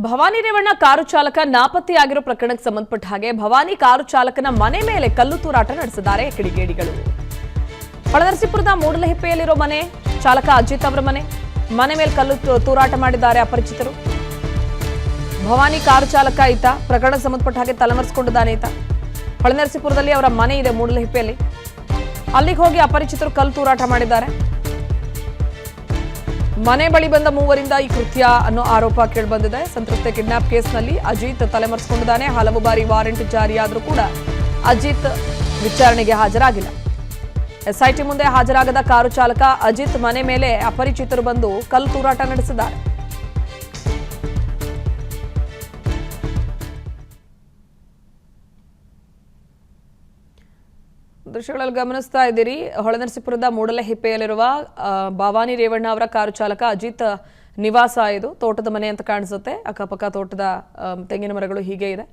Bhavani Revanna car ಚಾಲಕ ನಾಪತ್ತೆಯಾಗಿರೋ ಪ್ರಕರಣಕ್ಕೆ ಸಂಬಂಧಪಟ್ಟ ಹಾಗೆ ಭವಾನಿ ಕಾರು ಚಾಲಕನ ಮನೆ ಮೇಲೆ ಕಲ್ಲು ತೂರಾಟ ನಡೆಸಿದ್ದಾರೆ ಕಿಡಿಗೇಡಿಗಳು. ಹೊಳೆನರಸೀಪುರದ ಮೂಡಲಹಿಪ್ಪೆಯಲ್ಲಿರೋ ಮನೆ ಚಾಲಕ ಅಜಿತ್ ಅವರ ಮನೆ ಮೇಲೆ ಕಲ್ಲು ತೂರಾಟ ಮಾಡಿದ್ದಾರೆ ಅಪರಿಚಿತರು. ಭವಾನಿ ಕಾರು ಚಾಲಕ ಈತ ಪ್ರಕರಣಕ್ಕೆ ಸಂಬಂಧಪಟ್ಟ ಹಾಗೆ ತಲೆಮರೆಸಿಕೊಂಡಿದ್ದಾನೆ ಈತ. ಹೊಳೆನರಸೀಪುರದಲ್ಲಿ ಅವರ ಮನೆ ಇದೆ ಮೂಡಲಹಿಪ್ಪೆಯಲ್ಲಿ. ಅಲ್ಲಿಗೆ ಹೋಗಿ ಅಪರಿಚಿತರು ಕಲ್ಲು ತೂರಾಟ ಮಾಡಿದ್ದಾರೆ. ಮನೆ ಬಳಿ ಬಂದ ಮೂವರಿಂದ ಈ ಕೃತ್ಯ ಅನ್ನೋ ಆರೋಪ ಕೇಳಿಬಂದಿದೆ. ಸಂತ್ರಸ್ತೆ ಕಿಡ್ನಾಪ್ ಕೇಸ್ನಲ್ಲಿ ಅಜಿತ್ ತಲೆಮರೆಸಿಕೊಂಡಿದ್ದಾನೆ. ಹಲವು ಬಾರಿ ವಾರೆಂಟ್ ಜಾರಿಯಾದರೂ ಕೂಡ ಅಜಿತ್ ವಿಚಾರಣೆಗೆ ಹಾಜರಾಗಿಲ್ಲ. ಎಸ್ಐಟಿ ಮುಂದೆ ಹಾಜರಾಗದ ಕಾರು ಚಾಲಕ ಅಜಿತ್ ಮನೆ ಮೇಲೆ ಅಪರಿಚಿತರು ಬಂದು ಕಲ್ಲು ತೂರಾಟ ನಡೆಸಿದ್ದಾರೆ. ದೃಶ್ಯಗಳಲ್ಲಿ ಗಮನಿಸ್ತಾ ಇದ್ದೀರಿ, ಹೊಳೆನರಸೀಪುರದ ಮೂಡಲಹಿಪ್ಪೆಯಲ್ಲಿರುವ ಭವಾನಿ ರೇವಣ್ಣ ಅವರ ಕಾರು ಚಾಲಕ ಅಜಿತ್ ನಿವಾಸ ಇದು. ತೋಟದ ಮನೆ ಅಂತ ಕಾಣಿಸುತ್ತೆ. ಅಕ್ಕಪಕ್ಕ ತೋಟದ ತೆಂಗಿನ ಮರಗಳು ಹೀಗೆ ಇದೆ.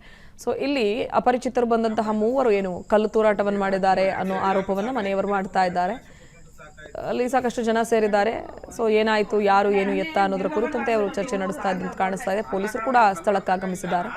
ಸೊ ಇಲ್ಲಿ ಅಪರಿಚಿತರು ಬಂದಂತಹ ಮೂವರು ಏನು ಕಲ್ಲು ತೂರಾಟವನ್ನು ಮಾಡಿದ್ದಾರೆ ಅನ್ನೋ ಆರೋಪವನ್ನು ಮನೆಯವರು ಮಾಡ್ತಾ ಇದ್ದಾರೆ. ಅಲ್ಲಿ ಸಾಕಷ್ಟು ಜನ ಸೇರಿದ್ದಾರೆ. ಸೊ ಏನಾಯ್ತು, ಯಾರು ಏನು ಎತ್ತ ಅನ್ನೋದ್ರ ಕುರಿತಂತೆ ಅವರು ಚರ್ಚೆ ನಡೆಸ್ತಾ ಇದ್ದಂತ ಕಾಣಿಸ್ತಾ ಇದೆ. ಪೊಲೀಸರು ಕೂಡ ಸ್ಥಳಕ್ಕೆ ಆಗಮಿಸಿದ್ದಾರೆ.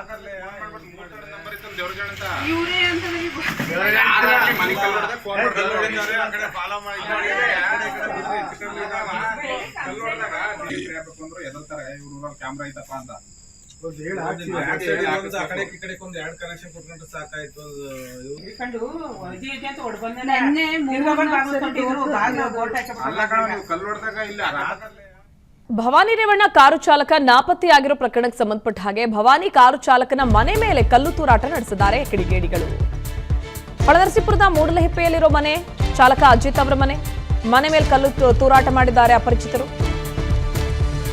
ಭವಾನಿ ರೇವಣ್ಣ ಕಾರು ಚಾಲಕ ನಾಪತ್ತೆಯಾಗಿರೋ ಪ್ರಕರಣಕ್ಕೆ ಸಂಬಂಧಪಟ್ಟ ಹಾಗೆ ಭವಾನಿ ಕಾರು ಚಾಲಕನ ಮನೆ ಮೇಲೆ ಕಲ್ಲು ತೂರಾಟ ನಡೆಸಿದ್ದಾರೆ ಕಿಡಿಗೇಡಿಗಳು. ಹೊಳೆನರಸೀಪುರದ ಮೂಡಲಹಿಪ್ಪೆಯಲ್ಲಿರೋ ಮನೆ ಚಾಲಕ ಅಜಿತ್ ಅವರ ಮನೆ ಮೇಲೆ ಕಲ್ಲು ತೂರಾಟ ಮಾಡಿದ್ದಾರೆ ಅಪರಿಚಿತರು.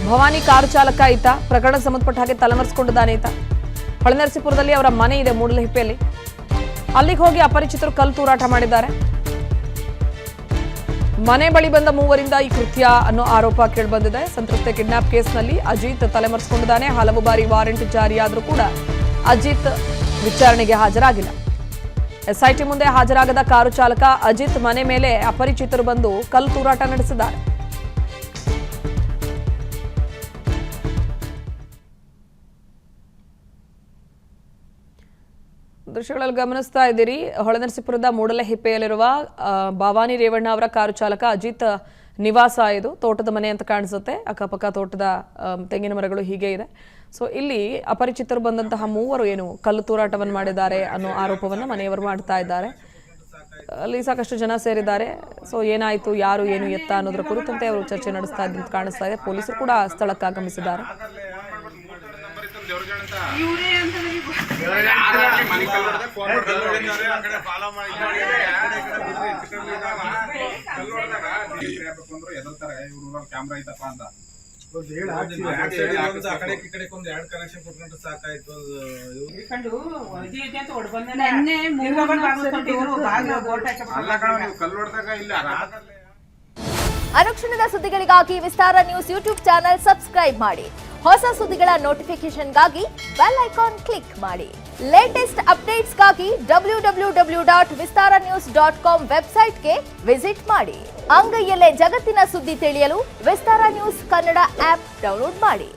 ಭವಾನಿ ಕಾರು ಚಾಲಕ ಈತ ಪ್ರಕರಣಕ್ಕೆ ಸಂಬಂಧಪಟ್ಟ ಹಾಗೆ ತಲೆಮರೆಸಿಕೊಂಡಿದ್ದಾನೆ ಈತ. ಹೊಳೆನರಸೀಪುರದಲ್ಲಿ ಅವರ ಮನೆ ಇದೆ ಮೂಡಲಹಿಪ್ಪೆಯಲ್ಲಿ. ಅಲ್ಲಿಗೆ ಹೋಗಿ ಅಪರಿಚಿತರು ಕಲ್ಲು ತೂರಾಟ ಮಾಡಿದ್ದಾರೆ. ಮನೆ ಬಳಿ ಬಂದ ಮೂವರಿಂದ ಈ ಕೃತ್ಯ ಅನ್ನೋ ಆರೋಪ ಕೇಳಿಬಂದಿದೆ. ಸಂತ್ರಸ್ತೆ ಕಿಡ್ನಾಪ್ ಕೇಸ್ನಲ್ಲಿ ಅಜಿತ್ ತಲೆಮರೆಸಿಕೊಂಡಿದ್ದಾನೆ. ಹಲವು ಬಾರಿ ವಾರೆಂಟ್ ಜಾರಿಯಾದರೂ ಕೂಡ ಅಜಿತ್ ವಿಚಾರಣೆಗೆ ಹಾಜರಾಗಿಲ್ಲ. ಎಸ್ಐಟಿ ಮುಂದೆ ಹಾಜರಾಗದ ಕಾರು ಚಾಲಕ ಅಜಿತ್ ಮನೆ ಮೇಲೆ ಅಪರಿಚಿತರು ಬಂದು ಕಲ್ಲು ತೂರಾಟ ನಡೆಸಿದ್ದಾರೆ. ದೃಶ್ಯಗಳಲ್ಲಿ ಗಮನಿಸ್ತಾ ಇದ್ದೀರಿ, ಹೊಳೆನರಸೀಪುರದ ಮೂಡಲಹಿಪ್ಪೆಯಲ್ಲಿರುವ ಭವಾನಿ ರೇವಣ್ಣ ಅವರ ಕಾರು ಚಾಲಕ ಅಜಿತ್ ನಿವಾಸ ಇದು. ತೋಟದ ಮನೆ ಅಂತ ಕಾಣಿಸುತ್ತೆ. ಅಕ್ಕಪಕ್ಕ ತೋಟದ ತೆಂಗಿನ ಮರಗಳು ಹೀಗೆ ಇದೆ. ಸೊ ಇಲ್ಲಿ ಅಪರಿಚಿತರು ಬಂದಂತಹ ಮೂವರು ಏನು ಕಲ್ಲು ತೂರಾಟವನ್ನು ಮಾಡಿದ್ದಾರೆ ಅನ್ನೋ ಆರೋಪವನ್ನು ಮನೆಯವರು ಮಾಡ್ತಾ ಇದ್ದಾರೆ. ಅಲ್ಲಿ ಸಾಕಷ್ಟು ಜನ ಸೇರಿದ್ದಾರೆ. ಸೊ ಏನಾಯ್ತು, ಯಾರು ಏನು ಎತ್ತ ಅನ್ನೋದ್ರ ಕುರಿತಂತೆ ಅವರು ಚರ್ಚೆ ನಡೆಸ್ತಾ ಇದ್ದಂತ ಕಾಣಿಸ್ತಾ ಇದೆ. ಪೊಲೀಸರು ಕೂಡ ಸ್ಥಳಕ್ಕೆ ಆಗಮಿಸಿದ್ದಾರೆ. ಅನುಕ್ಷಣದ ಸುದ್ದಿಗಳಿಗಾಗಿ ವಿಸ್ತಾರ ನ್ಯೂಸ್ ಯೂಟ್ಯೂಬ್ ಚಾನೆಲ್ ಸಬ್ಸ್ಕ್ರೈಬ್ ಮಾಡಿ. ಹೊಸ ಸುದ್ದಿಗಳ ನೋಟಿಫಿಕೇಶನ್ಗಾಗಿ ಬೆಲ್ ಐಕಾನ್ ಕ್ಲಿಕ್ ಮಾಡಿ. ಲೇಟೆಸ್ಟ್ ಅಪ್ಡೇಟ್ಸ್ಗಾಗಿ www.vistaranews.com ವೆಬ್ಸೈಟ್ಗೆ ವಿಸಿಟ್ ಮಾಡಿ. ಅಂಗೈಯಲ್ಲೇ ಜಗತ್ತಿನ ಸುದ್ದಿ ತಿಳಿಯಲು ವಿಸ್ತಾರ ನ್ಯೂಸ್ ಕನ್ನಡ ಆಪ್ ಡೌನ್ಲೋಡ್ ಮಾಡಿ.